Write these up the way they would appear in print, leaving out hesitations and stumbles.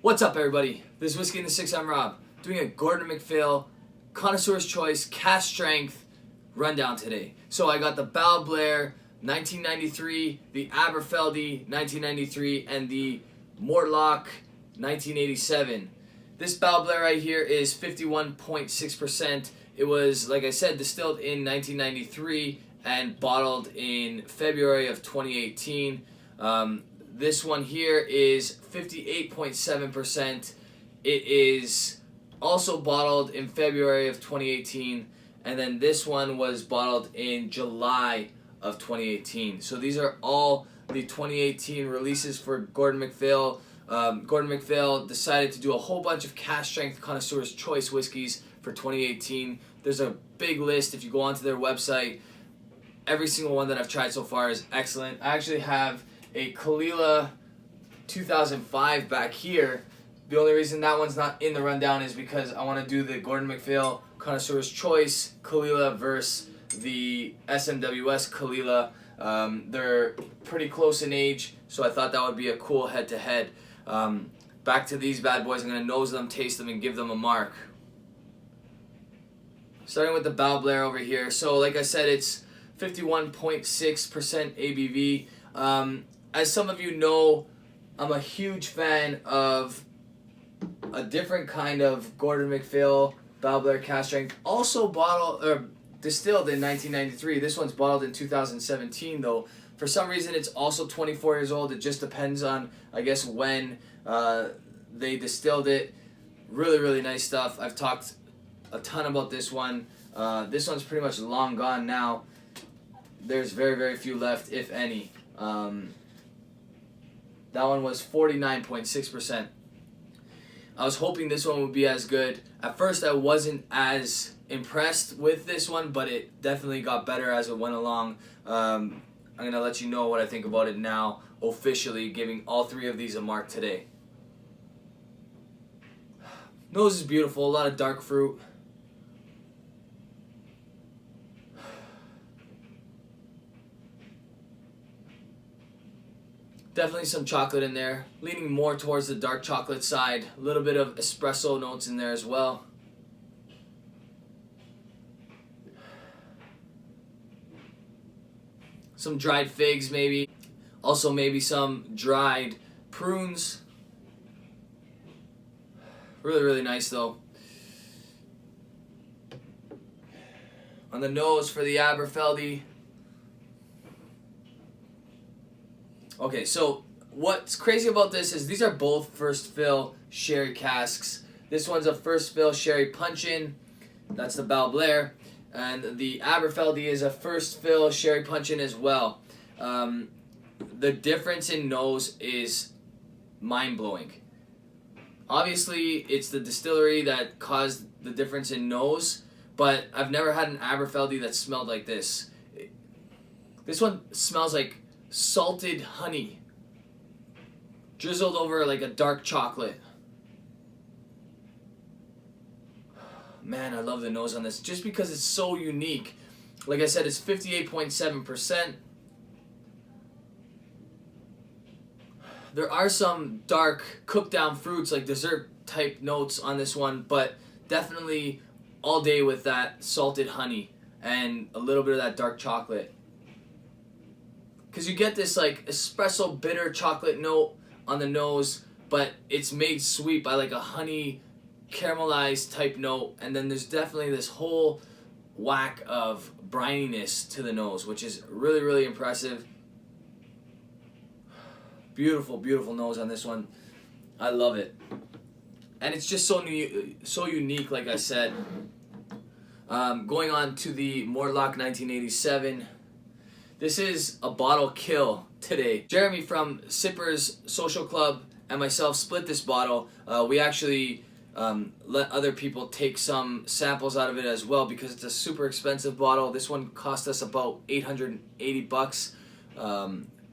What's up, everybody? This is Whiskey in the Six. I'm Rob, doing a Gordon Macphail Connoisseurs Choice cask strength rundown today. So I got the Balblair 1993, the Aberfeldy 1993, and the Mortlach 1987. This Balblair right here is 51.6%. It was, like I said, distilled in 1993 and bottled in February of 2018. This one here is 58.7%. It is also bottled in February of 2018, and then this one was bottled in July of 2018. So these are all the 2018 releases for Gordon Macphail. Gordon Macphail decided to do a whole bunch of cask strength Connoisseurs Choice whiskeys for 2018. There's a big list if you go onto their website. Every single one that I've tried so far is excellent. I actually have a Kalila 2005 back here. The only reason that one's not in the rundown is because I want to do the Gordon Macphail Connoisseur's Choice Kalila versus the SMWS Kalila. They're pretty close in age, so I thought that would be a cool head-to-head. Back to these bad boys. I'm going to nose them, taste them, and give them a mark. Starting with the Balblair over here. So like I said, it's 51.6% ABV. As some of you know, I'm a huge fan of a different kind of Gordon Macphail Balblair cask strength, also bottled or distilled in 1993. This one's bottled in 2017 though. For some reason it's also 24 years old. It just depends on, I guess, when they distilled it. Really nice stuff. I've talked a ton about this one. This one's pretty much long gone now. There's very few left, if any. That one was 49.6%. I was hoping this one would be as good. At first I wasn't as impressed with this one, but it definitely got better as it went along. I'm going to let you know what I think about it now, officially giving all three of these a mark today. Nose is beautiful, a lot of dark fruit. Definitely some chocolate in there, leaning more towards the dark chocolate side. A little bit of espresso notes in there as well. Some dried figs maybe. Also maybe some dried prunes. Really nice though. On the nose for the Aberfeldy. Okay, so what's crazy about this is these are both first fill sherry casks. This one's a first fill sherry punch-in. That's the Balblair. And the Aberfeldy is a first fill sherry punch-in as well. The difference in nose is mind-blowing. Obviously, it's the distillery that caused the difference in nose, but I've never had an Aberfeldy that smelled like this. This one smells like salted honey drizzled over like a dark chocolate. Man, I love the nose on this just because it's so unique. Like I said, it's 58.7%. There are some dark cooked down fruits like dessert type notes on this one, but definitely all day with that salted honey and a little bit of that dark chocolate. Because you get this like espresso bitter chocolate note on the nose, but it's made sweet by like a honey caramelized type note, and then there's definitely this whole whack of brininess to the nose, which is really impressive. Beautiful nose on this one. I love it. And it's just so unique, like I said. Going on to the Mortlach 1987. This is a bottle kill today. Jeremy from Sippers Social Club and myself split this bottle. We actually let other people take some samples out of it as well because it's a super expensive bottle. This one cost us about 880 bucks.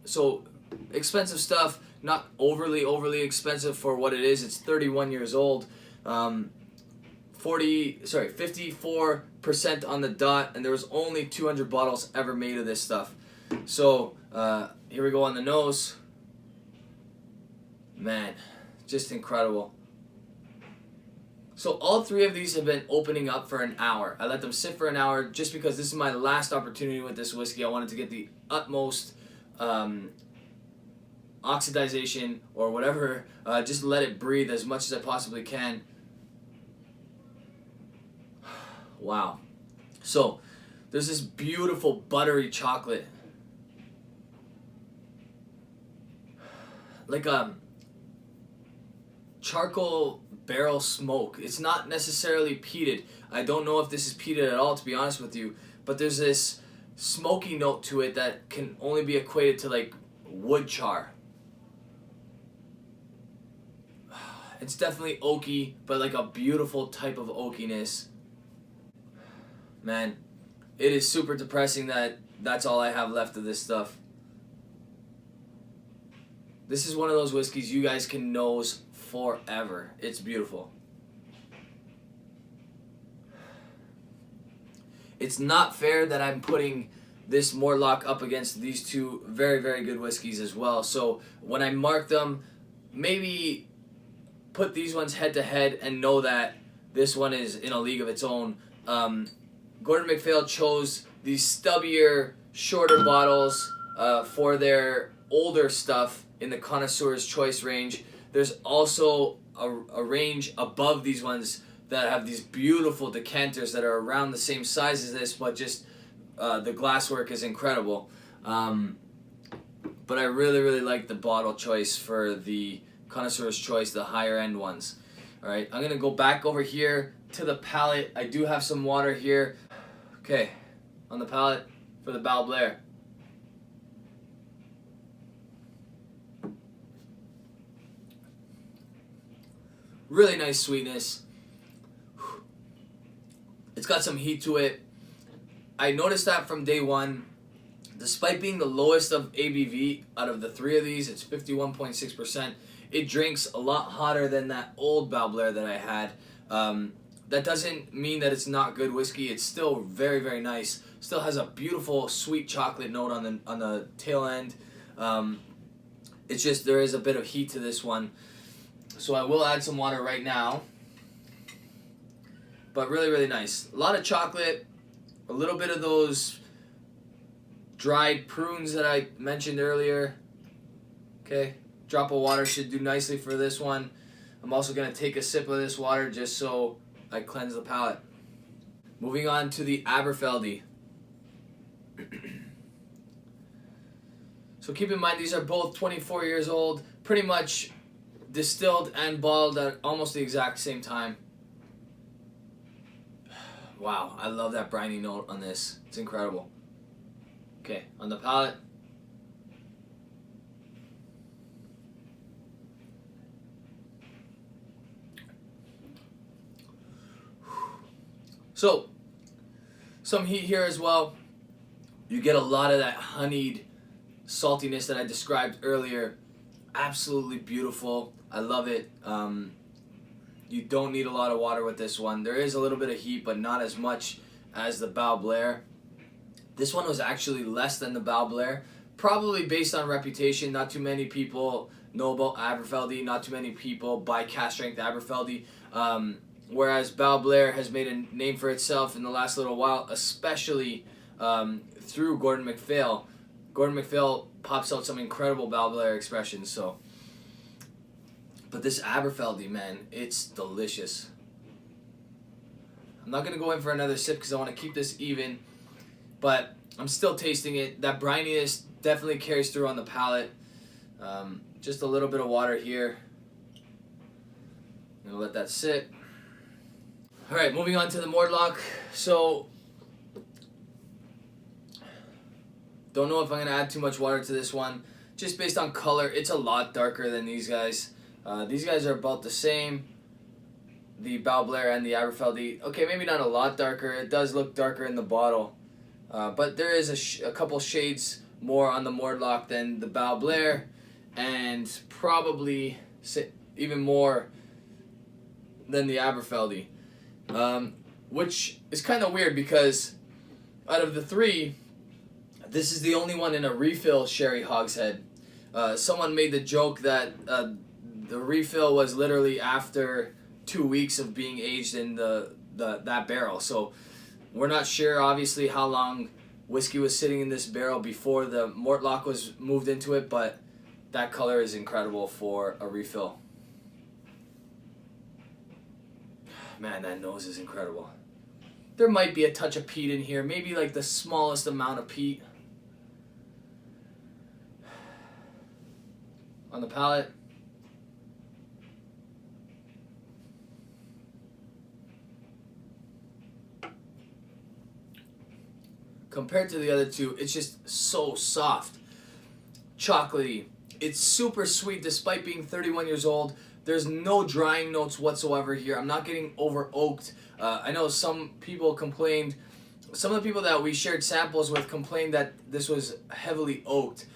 So expensive stuff, not overly expensive for what it is. It's 31 years old. 54% on the dot, and there was only 200 bottles ever made of this stuff. So here we go on the nose. Man, Just incredible. So all three of these have been opening up for an hour. I let them sit for an hour just because this is my last opportunity with this whiskey. I wanted to get the utmost oxidization or whatever. Just let it breathe as much as I possibly can. Wow. So there's this beautiful buttery chocolate. Like a charcoal barrel smoke. It's not necessarily peated. I don't know if this is peated at all, to be honest with you, but there's this smoky note to it that can only be equated to like wood char. It's definitely oaky, but like a beautiful type of oakiness. Man, it is super depressing that that's all I have left of this stuff. This is one of those whiskeys you guys can nose forever. It's beautiful. It's not fair that I'm putting this Mortlach up against these two very, very good whiskeys as well. So when I mark them, maybe put these ones head to head and know that this one is in a league of its own. Gordon Macphail chose these stubbier, shorter bottles for their older stuff in the Connoisseurs Choice range. There's also a range above these ones that have these beautiful decanters that are around the same size as this, but just the glasswork is incredible. But I really, really like the bottle choice for the Connoisseur's Choice, the higher end ones. All right, I'm gonna go back over here to the palate. I do have some water here. Okay, on the palate for the Balblair. Really nice sweetness. It's got some heat to it. I noticed that from day one. Despite being the lowest of ABV out of the three of these, it's 51.6%. It drinks a lot hotter than that old Balblair that I had. That doesn't mean that it's not good whiskey. It's still very, very nice. Still has a beautiful sweet chocolate note on the tail end. It's just there is a bit of heat to this one. So I will add some water right now. But really, really nice. A lot of chocolate, a little bit of those dried prunes that I mentioned earlier. Okay, drop of water should do nicely for this one. I'm also going to take a sip of this water just so I cleanse the palate. Moving on to the Aberfeldy. So keep in mind these are both 24 years old, pretty much distilled and bottled at almost the exact same time. Wow, I love that briny note on this. It's incredible. Okay, on the palate. So, some heat here as well. You get a lot of that honeyed saltiness that I described earlier. Absolutely beautiful. I love it. You don't need a lot of water with this one. There is a little bit of heat, but not as much as the Balblair. This one was actually less than the Balblair, probably based on reputation. Not too many people know about Aberfeldy. Not too many people buy cask strength Aberfeldy. Whereas Balblair has made a name for itself in the last little while, especially through Gordon Macphail. Gordon Macphail pops out some incredible Balblair expressions. But this Aberfeldy, man, it's delicious. I'm not going to go in for another sip because I want to keep this even. But I'm still tasting it. That brininess definitely carries through on the palate. Just a little bit of water here. I'm going to let that sit. Alright, moving on to the Mortlach. So, don't know if I'm going to add too much water to this one. Just based on color, it's a lot darker than these guys. These guys are about the same. The Balblair and the Aberfeldy. Okay, maybe not a lot darker. It does look darker in the bottle. But there is a couple shades more on the Mortlach than the Balblair. And probably even more than the Aberfeldy. Which is kind of weird because out of the three, this is the only one in a refill sherry hogshead. Someone made the joke that The refill was literally after 2 weeks of being aged in that barrel. So we're not sure, obviously, how long whiskey was sitting in this barrel before the Mortlach was moved into it, but that color is incredible for a refill. Man, that nose is incredible. There might be a touch of peat in here, maybe like the smallest amount of peat. On the palate. Compared to the other two, it's just so soft, chocolatey. It's super sweet despite being 31 years old. There's no drying notes whatsoever here. I'm not getting over oaked. I know some people complained, some of the people that we shared samples with complained that this was heavily oaked.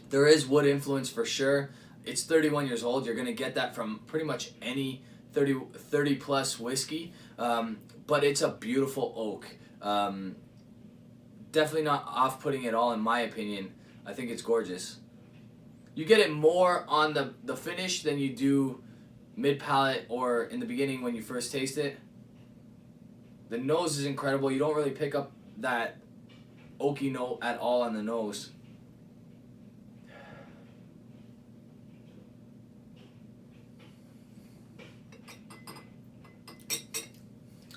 There is wood influence for sure. It's 31 years old. You're going to get that from pretty much any 30 plus whiskey. But it's a beautiful oak. Definitely not off-putting at all in my opinion. I think it's gorgeous. You get it more on the finish than you do mid-palate or in the beginning when you first taste it. The nose is incredible. You don't really pick up that oaky note at all on the nose.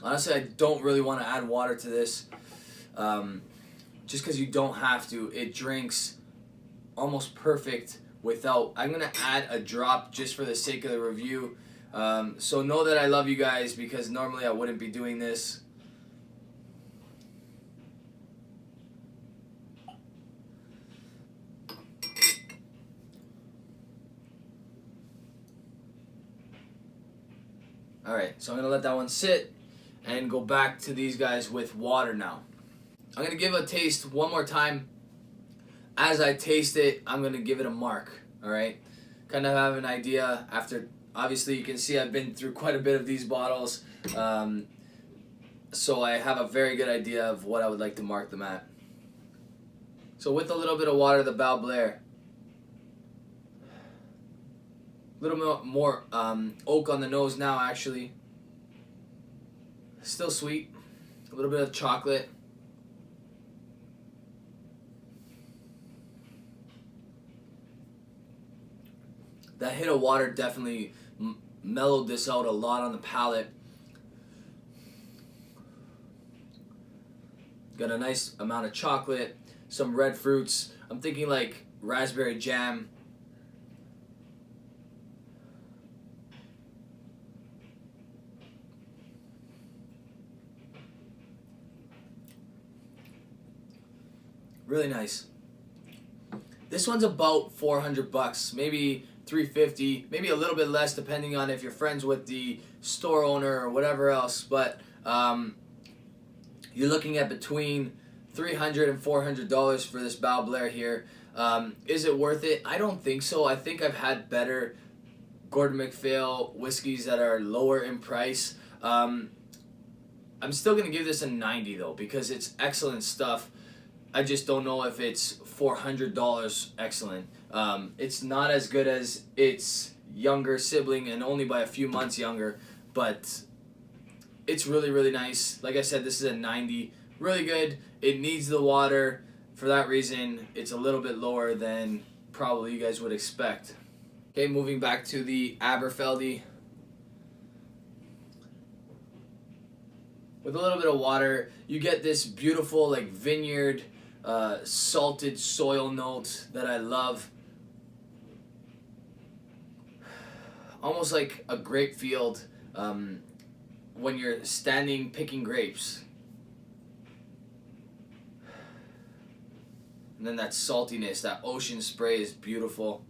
Honestly, I don't really want to add water to this, just because you don't have to. It drinks almost perfect without. I'm going to add a drop just for the sake of the review. So know that I love you guys, because normally I wouldn't be doing this. Alright, so I'm going to let that one sit and go back to these guys with water now. I'm going to give a taste one more time. As I taste it, I'm going to give it a mark. Alright? Kind of have an idea after, obviously you can see I've been through quite a bit of these bottles. So I have a very good idea of what I would like to mark them at. So with a little bit of water, the Balblair. A little more oak on the nose now, actually. Still sweet. A little bit of chocolate. That hit of water definitely mellowed this out a lot on the palate. Got a nice amount of chocolate, some red fruits. I'm thinking like raspberry jam. Really nice. This one's about $400, maybe $350, maybe a little bit less depending on if you're friends with the store owner or whatever else. But you're looking at between $300 and $400 for this Balblair here. Is it worth it? I don't think so. I think I've had better Gordon Macphail whiskeys that are lower in price. I'm still gonna give this a 90 though, because it's excellent stuff. I just don't know if it's $400 excellent. It's not as good as its younger sibling, and only by a few months younger, but it's really, really nice. Like I said, this is a 90. Really good. It needs the water. For that reason, it's a little bit lower than probably you guys would expect. Okay, moving back to the Aberfeldy. With a little bit of water, you get this beautiful like vineyard salted soil note that I love. Almost like a grape field when you're standing picking grapes. And then that saltiness, that ocean spray is beautiful.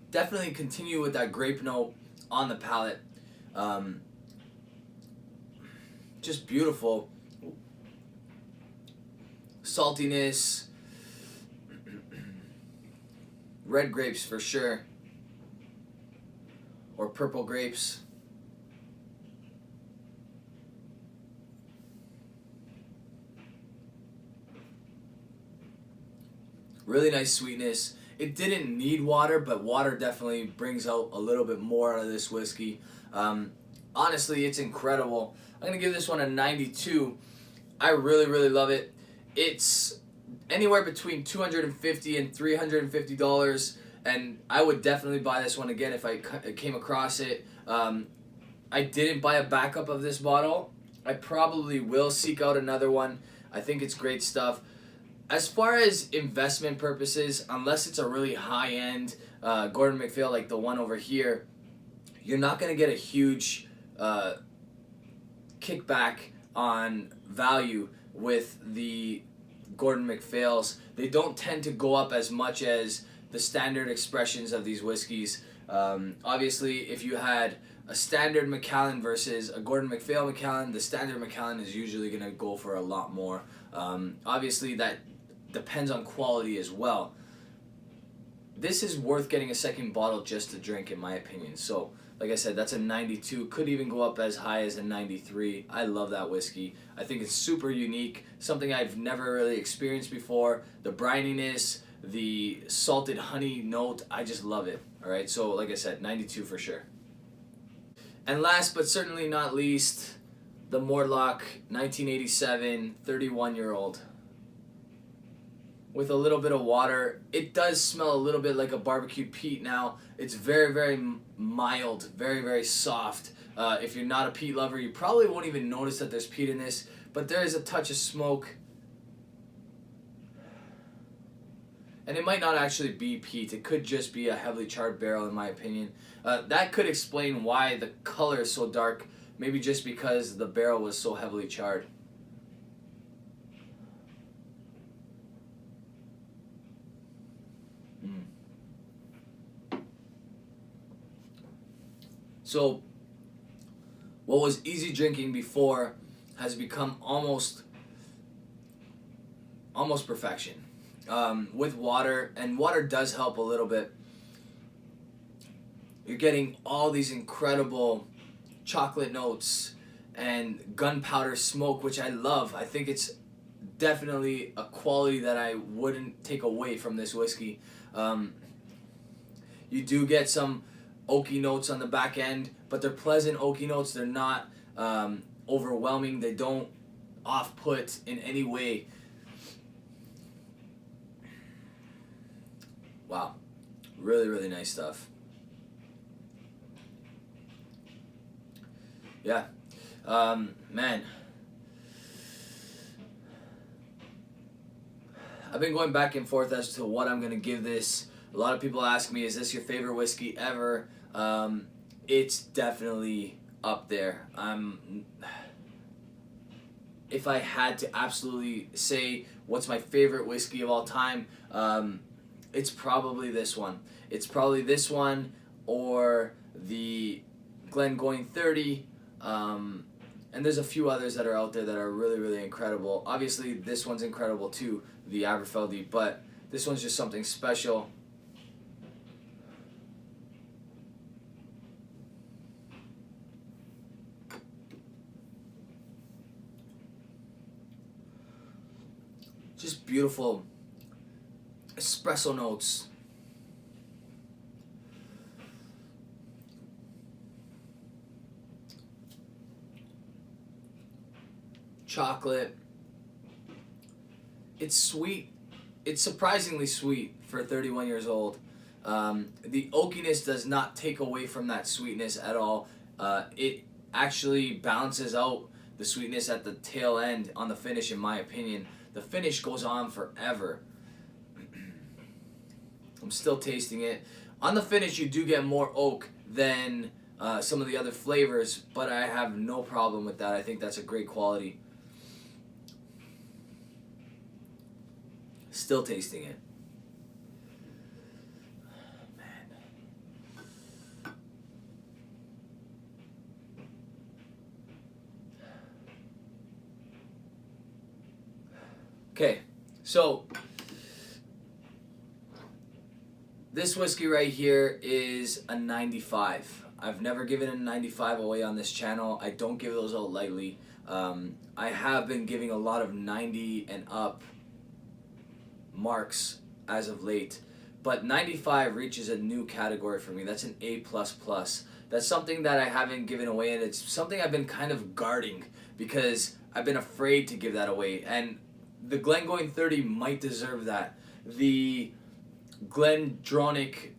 Definitely continue with that grape note on the palate. Just beautiful. Saltiness. Red grapes for sure. Or purple grapes. Really nice sweetness. It didn't need water, but water definitely brings out a little bit more out of this whiskey. Honestly, it's incredible. I'm going to give this one a 92. I really, really love it. It's anywhere between $250 and $350, and I would definitely buy this one again if I came across it. I didn't buy a backup of this bottle. I probably will seek out another one. I think it's great stuff. As far as investment purposes, unless it's a really high-end Gordon Macphail like the one over here, you're not going to get a huge kickback on value with the Gordon Macphails. They don't tend to go up as much as the standard expressions of these whiskeys. Obviously, if you had a standard Macallan versus a Gordon Macphail Macallan, the standard Macallan is usually going to go for a lot more. Obviously, that depends on quality as well. This is worth getting a second bottle just to drink, in my opinion. So, like I said, that's a 92. Could even go up as high as a 93. I love that whiskey. I think it's super unique, something I've never really experienced before. The brininess, the salted honey note, I just love it. All right, so like I said, 92 for sure. And last but certainly not least, the Mortlach 1987 31-year-old. With a little bit of water. It does smell a little bit like a barbecued peat now. It's very, very mild, very, very soft. If you're not a peat lover, you probably won't even notice that there's peat in this, but there is a touch of smoke. And it might not actually be peat. It could just be a heavily charred barrel, in my opinion. That could explain why the color is so dark, maybe just because the barrel was so heavily charred. So, what was easy drinking before has become almost perfection. With water, and water does help a little bit. You're getting all these incredible chocolate notes and gunpowder smoke, which I love. I think it's definitely a quality that I wouldn't take away from this whiskey. You do get some oaky notes on the back end, but they're pleasant oaky notes. They're not overwhelming. They don't off-put in any way. Wow. Really, really nice stuff. Yeah. Man. I've been going back and forth as to what I'm going to give this. A lot of people ask me, is this your favorite whiskey ever? It's definitely up there. If I had to absolutely say what's my favorite whiskey of all time, it's probably this one. It's probably this one or the Glengoyne 30. And there's a few others that are out there that are really, really incredible. Obviously, this one's incredible too, the Aberfeldy, but this one's just something special. Just beautiful espresso notes. Chocolate. It's sweet. It's surprisingly sweet for 31 years old. The oakiness does not take away from that sweetness at all. It actually balances out the sweetness at the tail end on the finish, in my opinion. The finish goes on forever. I'm still tasting it. On the finish, you do get more oak than some of the other flavors, but I have no problem with that. I think that's a great quality. Still tasting it. Man. Okay, so this whiskey right here is a 95. I've never given a 95 away on this channel. I don't give those out lightly. I have been giving a lot of 90 and up marks as of late. But 95 reaches a new category for me. That's an A++. That's something that I haven't given away, and it's something I've been kind of guarding because I've been afraid to give that away. And the Glengoyne 30 might deserve that. The Glendronach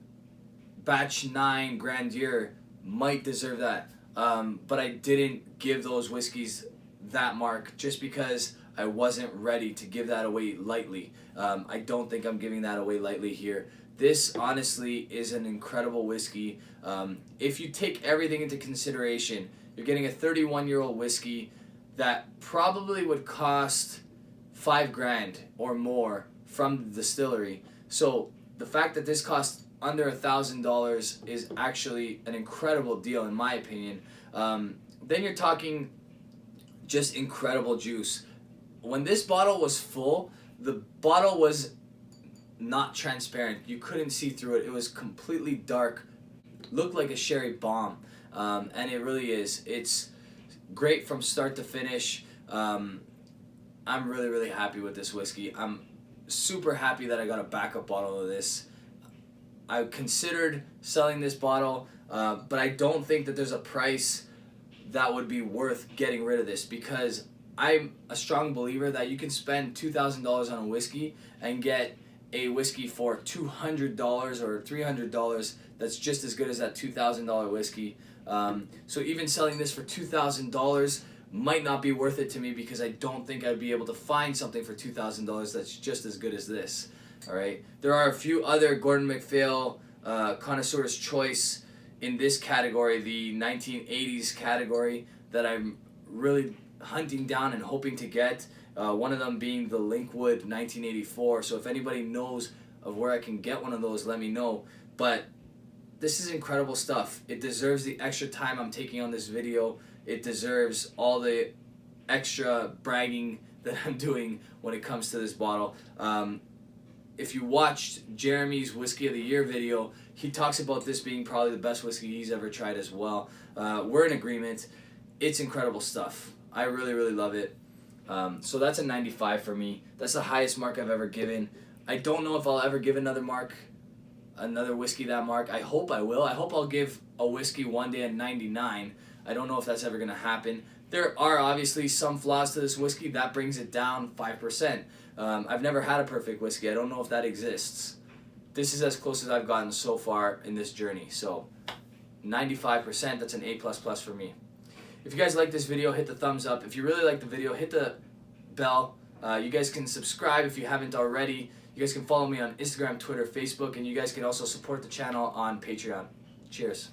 Batch 9 Grandeur might deserve that. But I didn't give those whiskeys that mark just because I wasn't ready to give that away lightly. I don't think I'm giving that away lightly here. This honestly is an incredible whiskey. If you take everything into consideration, you're getting a 31-year-old whiskey that probably would cost $5,000 or more from the distillery. So the fact that this costs under $1,000 is actually an incredible deal in my opinion. Then you're talking just incredible juice. When this bottle was full, the bottle was not transparent. You couldn't see through it. It was completely dark. Looked like a sherry bomb. And it really is. It's great from start to finish. I'm really, really happy with this whiskey. I'm super happy that I got a backup bottle of this. I considered selling this bottle, but I don't think that there's a price that would be worth getting rid of this, because I'm a strong believer that you can spend $2,000 on a whiskey and get a whiskey for $200 or $300 that's just as good as that $2,000 whiskey. So even selling this for $2,000 might not be worth it to me, because I don't think I'd be able to find something for $2,000 that's just as good as this. All right. There are a few other Gordon Macphail Connoisseurs Choice in this category, the 1980s category, that I'm really hunting down and hoping to get. One of them being the Linkwood 1984. So if anybody knows of where I can get one of those, let me know. But this is incredible stuff. It deserves the extra time I'm taking on this video. It deserves all the extra bragging that I'm doing when it comes to this bottle. If you watched Jeremy's Whiskey of the Year video, he talks about this being probably the best whiskey he's ever tried as well. We're in agreement. It's incredible stuff. I really, really love it. So that's a 95 for me. That's the highest mark I've ever given. I don't know if I'll ever give another whiskey that mark. I hope I will. I hope I'll give a whiskey one day a 99. I don't know if that's ever going to happen. There are obviously some flaws to this whiskey. That brings it down 5%. I've never had a perfect whiskey. I don't know if that exists. This is as close as I've gotten so far in this journey. So 95%, that's an A++ for me. If you guys like this video, hit the thumbs up. If you really like the video, hit the bell. You guys can subscribe if you haven't already. You guys can follow me on Instagram, Twitter, Facebook, and you guys can also support the channel on Patreon. Cheers.